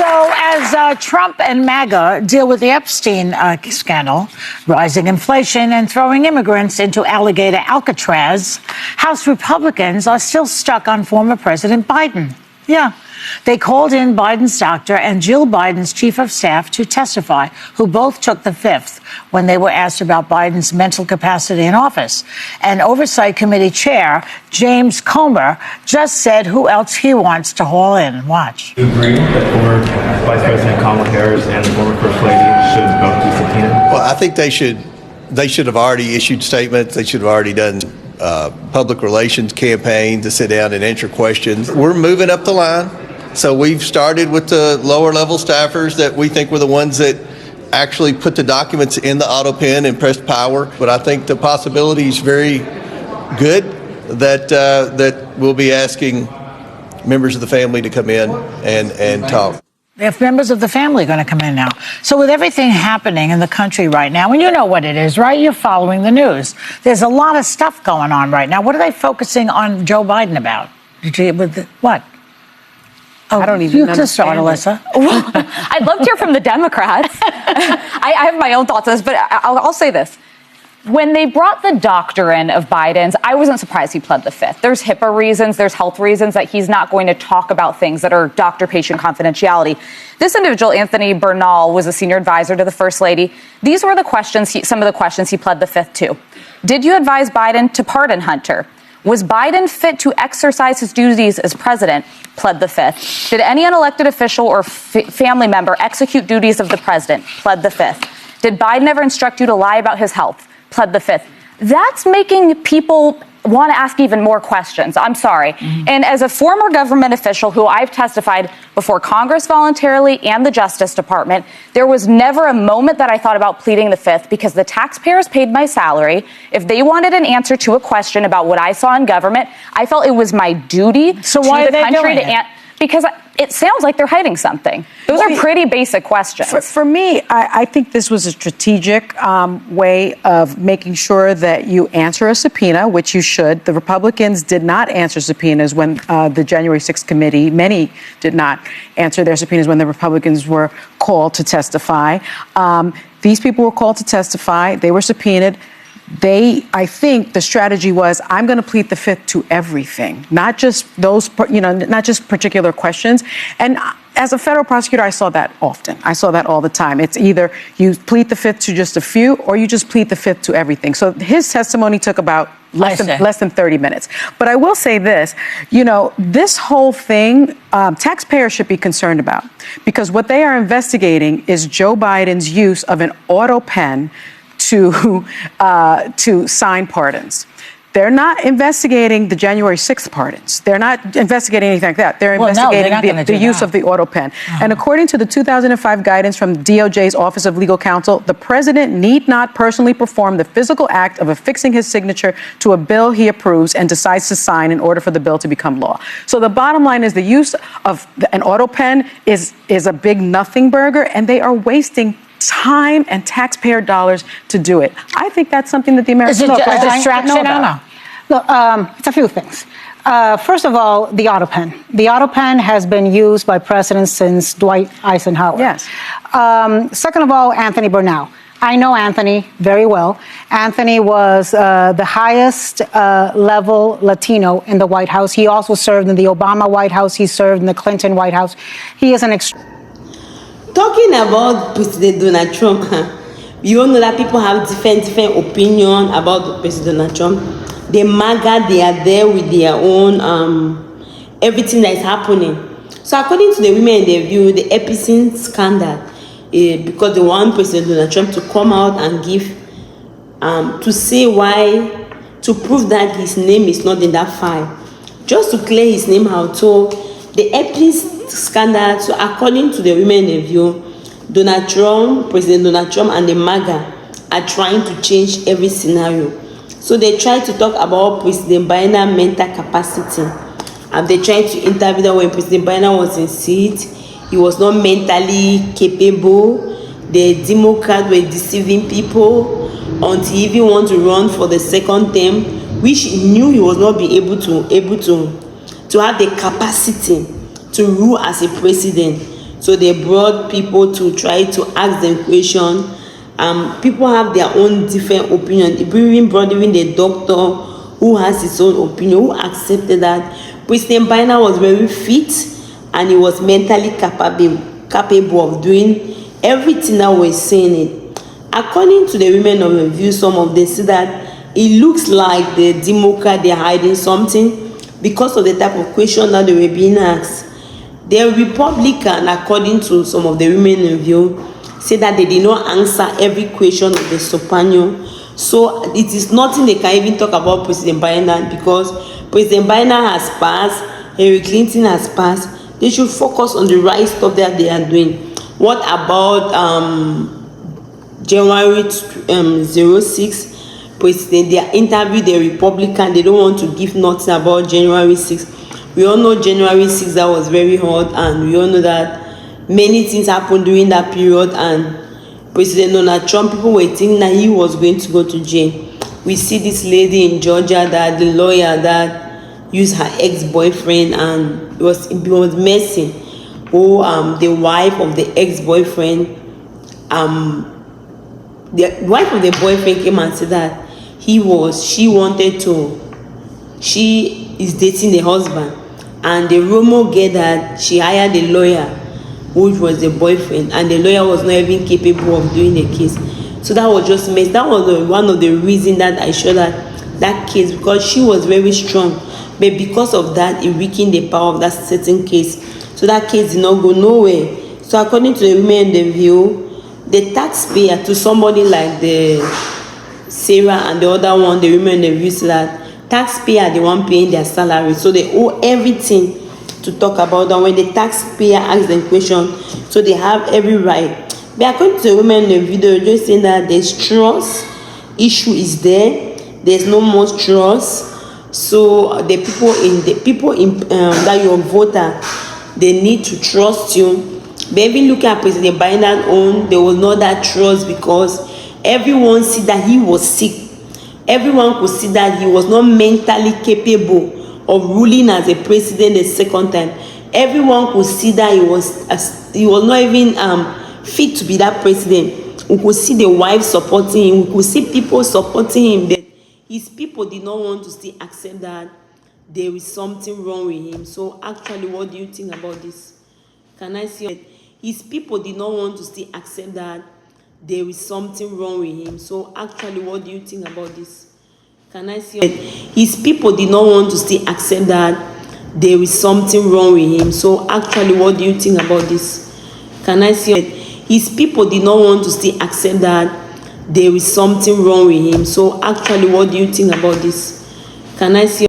So as Trump and MAGA deal with the Epstein scandal, rising inflation, and throwing immigrants into alligator Alcatraz, House Republicans are still stuck on former President Biden. Yeah. They called in Biden's doctor and Jill Biden's chief of staff to testify, who both took the fifth when they were asked about Biden's mental capacity in office. And Oversight Committee Chair James Comer just said who else he wants to haul in. Watch. Do you agree that former Vice President Kamala Harris and the former First Lady should both be subpoenaed? Well, I think they should have already issued statements. They should have already done public relations campaign to sit down and answer questions. We're moving up the line. So we've started with the lower level staffers that we think were the ones that actually put the documents in the auto pen and pressed power. But I think the possibility is very good that we'll be asking members of the family to come in and talk. If members of the family are going to come in now. So with everything happening in the country right now, and you know what it is, right? You're following the news. There's a lot of stuff going on right now. What are they focusing on Joe Biden about? What? Oh, I don't even you can start, Alyssa. Well, I'd love to hear from the Democrats. I have my own thoughts on this, but I'll say this. When they brought the doctor in of Biden's, I wasn't surprised he pled the fifth. There's HIPAA reasons, there's health reasons that he's not going to talk about things that are doctor-patient confidentiality. This individual, Anthony Bernal, was a senior advisor to the First Lady. These were the questions, some of the questions he pled the fifth to. Did you advise Biden to pardon Hunter? Was Biden fit to exercise his duties as president? Pled the fifth. Did any unelected official or family member execute duties of the president? Pled the fifth. Did Biden ever instruct you to lie about his health? Pled the fifth. That's making people want to ask even more questions. I'm sorry. Mm-hmm. And as a former government official who I've testified before Congress voluntarily and the Justice Department, there was never a moment that I thought about pleading the fifth because the taxpayers paid my salary. If they wanted an answer to a question about what I saw in government, I felt it was my duty to the country to because it sounds like they're hiding something. Those are pretty basic questions. For me, I think this was a strategic way of making sure that you answer a subpoena, which you should. The Republicans did not answer subpoenas when the January 6th committee, many did not answer their subpoenas when the Republicans were called to testify. These people were called to testify. They were subpoenaed. I think the strategy was, I'm going to plead the fifth to everything, not just those, not just particular questions. And as a federal prosecutor, I saw that often. I saw that all the time. It's either you plead the fifth to just a few or you just plead the fifth to everything. So his testimony took about less than 30 minutes. But I will say this, this whole thing, taxpayers should be concerned about, because what they are investigating is Joe Biden's use of an auto pen to sign pardons. They're not investigating the January 6th pardons. They're not investigating anything like that. They're investigating the use of the auto pen. And according to the 2005 guidance from DOJ's Office of Legal Counsel, the president need not personally perform the physical act of affixing his signature to a bill he approves and decides to sign in order for the bill to become law. So the bottom line is the use of an auto pen is a big nothing burger, and they are wasting time and taxpayer dollars to do it. I think that's something that the American people should know about. Look, it's a few things. First of all, the auto pen. The auto pen has been used by presidents since Dwight Eisenhower. Yes. Second of all, Anthony Bernal. I know Anthony very well. Anthony was the highest level Latino in the White House. He also served in the Obama White House. He served in the Clinton White House. He is an Talking about President Donald Trump, you all know that people have different opinion about President Donald Trump. The MAGA, they are there with their own everything that is happening. So according to the Women in the View, the Epstein scandal, because they want President Donald Trump to come out and give, to say why, to prove that his name is not in that file, just to clear his name out. So the Epstein scandal, so according to the Women in the View, President Donald Trump and the MAGA are trying to change every scenario. So they try to talk about President Biden's mental capacity. And they tried to interview that when President Biden was in seat, he was not mentally capable. The Democrats were deceiving people until he even wanted to run for the second term, which he knew he was not be able to have the capacity to rule as a president. So they brought people to try to ask them question. People have their own different opinion. They even brought the doctor who has his own opinion, who accepted that President Biden was very fit and he was mentally capable of doing everything that we're saying it. According to the women of the view, some of them say that it looks like the Democrat, they're hiding something because of the type of question that they were being asked. The Republican, according to some of the women in view, say that they did not answer every question of the Soprano. So it is nothing they can even talk about President Biden, because President Biden has passed, Hillary Clinton has passed. They should focus on the right stuff that they are doing. What about January 06? President, they interviewed the Republican. They don't want to give nothing about January 6. We all know January 6, that was very hot, and we all know that many things happened during that period, and President Donald Trump, people were thinking that he was going to go to jail. We see this lady in Georgia, that the lawyer that used her ex-boyfriend, and it was messy. The wife of the ex-boyfriend, the wife of the boyfriend came and said that she is dating the husband, and the rumor get that she hired a lawyer, which was the boyfriend, and the lawyer was not even capable of doing the case. So that was just mess. That was one of the reasons that I showed that case, because she was very strong, but because of that, it weakened the power of that certain case. So that case did not go nowhere. So according to the women in the view, the taxpayer, to somebody like the Sarah and the other one, the women in the view, say that taxpayer are the one paying their salary, so they owe everything to talk about that. When the taxpayer asks them question, so they have every right. But according to the women in the video, just saying that there's trust issue is there. There's no more trust. So the people in that your voter, they need to trust you. But even looking at President Biden's own, there was not that trust, because everyone see that he was sick. Everyone could see that he was not mentally capable of ruling as a president the second time. Everyone could see that he was not even fit to be that president. We could see the wife supporting him. We could see people supporting him. But his people did not want to still accept that there is something wrong with him. So actually, what do you think about this? Can I see it? His people did not want to still accept that there is something wrong with him. So actually, what do you think about this? Can I see it? His people did not want to still accept that there is something wrong with him. So actually, what do you think about this? Can I see it? His people did not want to still accept that there is something wrong with him. So actually, what do you think about this? Can I see it?